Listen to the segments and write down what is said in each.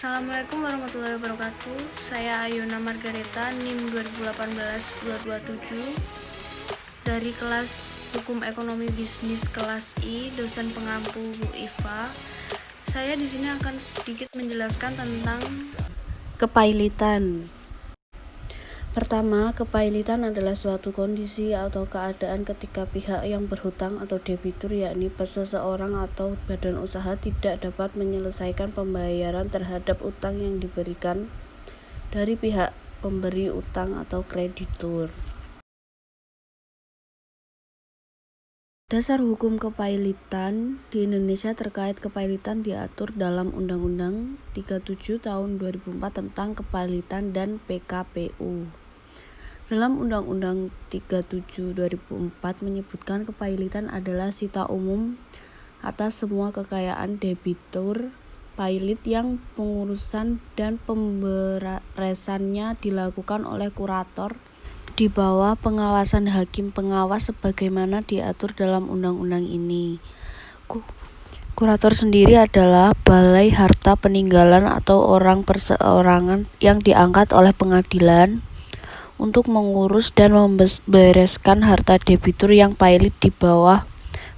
Assalamualaikum warahmatullahi wabarakatuh. Saya Ayuna Margareta, NIM 2018-227 dari kelas Hukum Ekonomi Bisnis kelas I, dosen pengampu Bu Iva. Saya di sini akan sedikit menjelaskan tentang kepailitan. Pertama, kepailitan adalah suatu kondisi atau keadaan ketika pihak yang berhutang atau debitur, yakni seseorang atau badan usaha, tidak dapat menyelesaikan pembayaran terhadap utang yang diberikan dari pihak pemberi utang atau kreditur. Dasar hukum kepailitan di Indonesia terkait kepailitan diatur dalam Undang-Undang 37 tahun 2004 tentang kepailitan dan PKPU. Dalam Undang-Undang 37 2004 menyebutkan kepailitan adalah sita umum atas semua kekayaan debitur pailit yang pengurusan dan pemberesannya dilakukan oleh kurator di bawah pengawasan hakim pengawas sebagaimana diatur dalam undang-undang ini. Kurator sendiri adalah balai harta peninggalan atau orang perseorangan yang diangkat oleh pengadilan untuk mengurus dan membereskan harta debitur yang pailit di bawah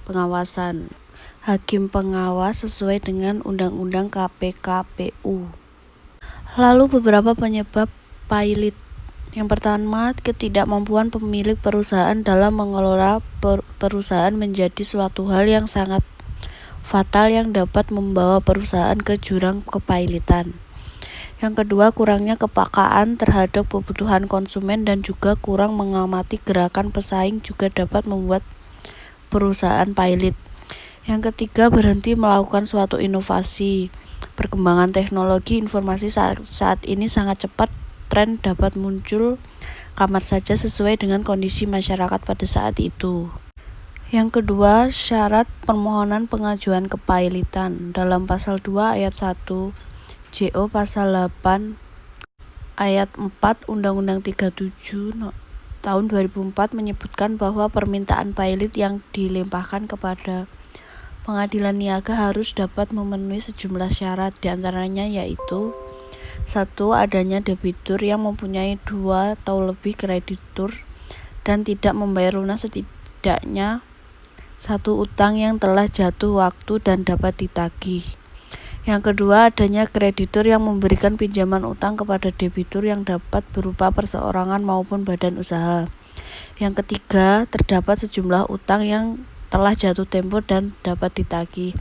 pengawasan hakim pengawas sesuai dengan Undang-Undang KPKPU. Lalu beberapa penyebab pailit. Yang pertama, ketidakmampuan pemilik perusahaan dalam mengelola perusahaan menjadi suatu hal yang sangat fatal yang dapat membawa perusahaan ke jurang kepailitan. Yang kedua, kurangnya kepekaan terhadap kebutuhan konsumen dan juga kurang mengamati gerakan pesaing juga dapat membuat perusahaan pailit. Yang ketiga, berhenti melakukan suatu inovasi. Perkembangan teknologi informasi saat ini sangat cepat, tren dapat muncul kapan saja sesuai dengan kondisi masyarakat pada saat itu. Yang kedua, syarat permohonan pengajuan kepailitan. Dalam pasal 2 ayat 1 JO pasal 8 ayat 4 Undang-Undang 37 tahun 2004 menyebutkan bahwa permintaan pailit yang dilimpahkan kepada pengadilan niaga harus dapat memenuhi sejumlah syarat, diantaranya yaitu 1. Adanya debitur yang mempunyai 2 atau lebih kreditur dan tidak membayar lunas setidaknya 1 utang yang telah jatuh waktu dan dapat ditagih. Yang kedua, adanya kreditur yang memberikan pinjaman utang kepada debitur yang dapat berupa perseorangan maupun badan usaha. Yang ketiga, terdapat sejumlah utang yang telah jatuh tempo dan dapat ditagih.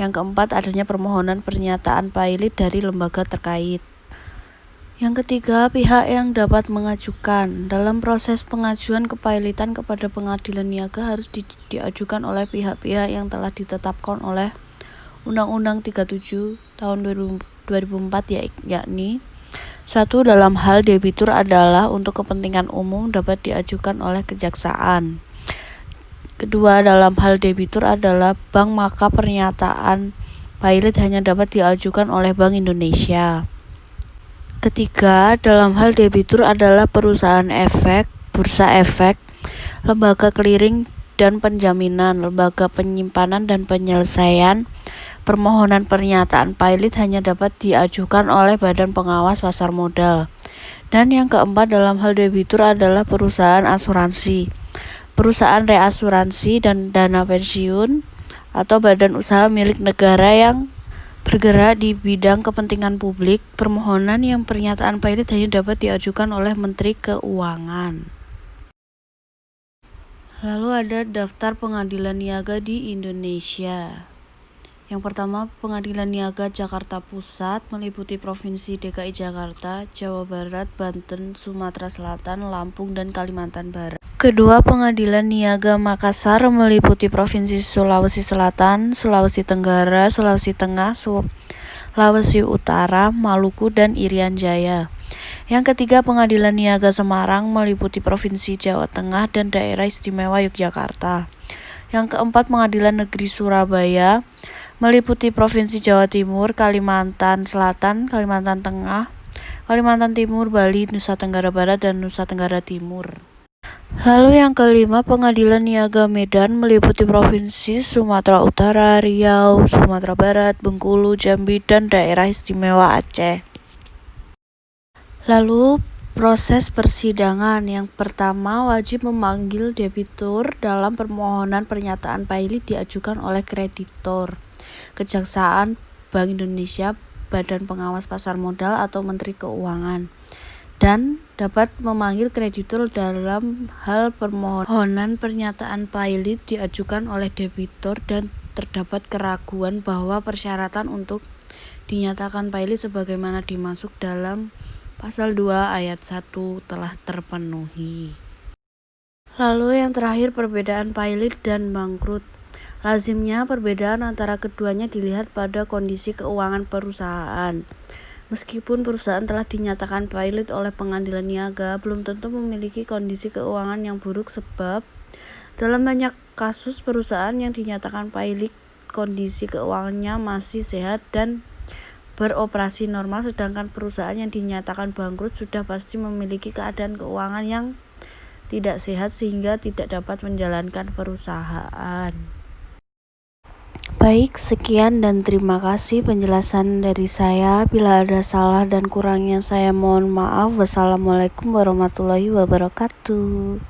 Yang keempat, adanya permohonan pernyataan pailit dari lembaga terkait. Yang ketiga, pihak yang dapat mengajukan. Dalam proses pengajuan kepailitan kepada pengadilan niaga harus diajukan oleh pihak-pihak yang telah ditetapkan oleh Undang-Undang 37 tahun 2004 yakni 1. Dalam hal debitur adalah untuk kepentingan umum dapat diajukan oleh kejaksaan. Kedua, dalam hal debitur adalah bank maka pernyataan pailit hanya dapat diajukan oleh Bank Indonesia. Ketiga, dalam hal debitur adalah perusahaan efek, bursa efek, lembaga clearing dan penjaminan, lembaga penyimpanan dan penyelesaian. Permohonan pernyataan pailit hanya dapat diajukan oleh Badan Pengawas Pasar Modal. Dan yang keempat, dalam hal debitur adalah perusahaan asuransi, perusahaan reasuransi dan dana pensiun, atau badan usaha milik negara yang bergerak di bidang kepentingan publik. Permohonan yang pernyataan pailit hanya dapat diajukan oleh Menteri Keuangan. Lalu ada daftar pengadilan niaga di Indonesia. Yang pertama, Pengadilan Niaga Jakarta Pusat meliputi Provinsi DKI Jakarta, Jawa Barat, Banten, Sumatera Selatan, Lampung, dan Kalimantan Barat. Kedua, Pengadilan Niaga Makassar meliputi Provinsi Sulawesi Selatan, Sulawesi Tenggara, Sulawesi Tengah, Sulawesi Utara, Maluku, dan Irian Jaya. Yang ketiga, Pengadilan Niaga Semarang meliputi Provinsi Jawa Tengah dan Daerah Istimewa Yogyakarta. Yang keempat, Pengadilan Negeri Surabaya meliputi Provinsi Jawa Timur, Kalimantan Selatan, Kalimantan Tengah, Kalimantan Timur, Bali, Nusa Tenggara Barat, dan Nusa Tenggara Timur. Lalu yang kelima, Pengadilan Niaga Medan meliputi Provinsi Sumatera Utara, Riau, Sumatera Barat, Bengkulu, Jambi, dan Daerah Istimewa Aceh. Lalu proses persidangan. Yang pertama, wajib memanggil debitur dalam permohonan pernyataan pailit diajukan oleh kreditor, Kejaksaan, Bank Indonesia, Badan Pengawas Pasar Modal, atau Menteri Keuangan, dan dapat memanggil kreditur dalam hal permohonan pernyataan pailit diajukan oleh debitur dan terdapat keraguan bahwa persyaratan untuk dinyatakan pailit sebagaimana dimaksud dalam Pasal 2 ayat 1 telah terpenuhi. Lalu yang terakhir, perbedaan pailit dan bangkrut. Lazimnya perbedaan antara keduanya dilihat pada kondisi keuangan perusahaan. Meskipun perusahaan telah dinyatakan pailit oleh pengadilan niaga, belum tentu memiliki kondisi keuangan yang buruk sebab dalam banyak kasus perusahaan yang dinyatakan pailit kondisi keuangannya masih sehat dan beroperasi normal, sedangkan perusahaan yang dinyatakan bangkrut sudah pasti memiliki keadaan keuangan yang tidak sehat sehingga tidak dapat menjalankan perusahaan. Baik, sekian dan terima kasih penjelasan dari saya. Bila ada salah dan kurangnya saya mohon maaf. Wassalamualaikum warahmatullahi wabarakatuh.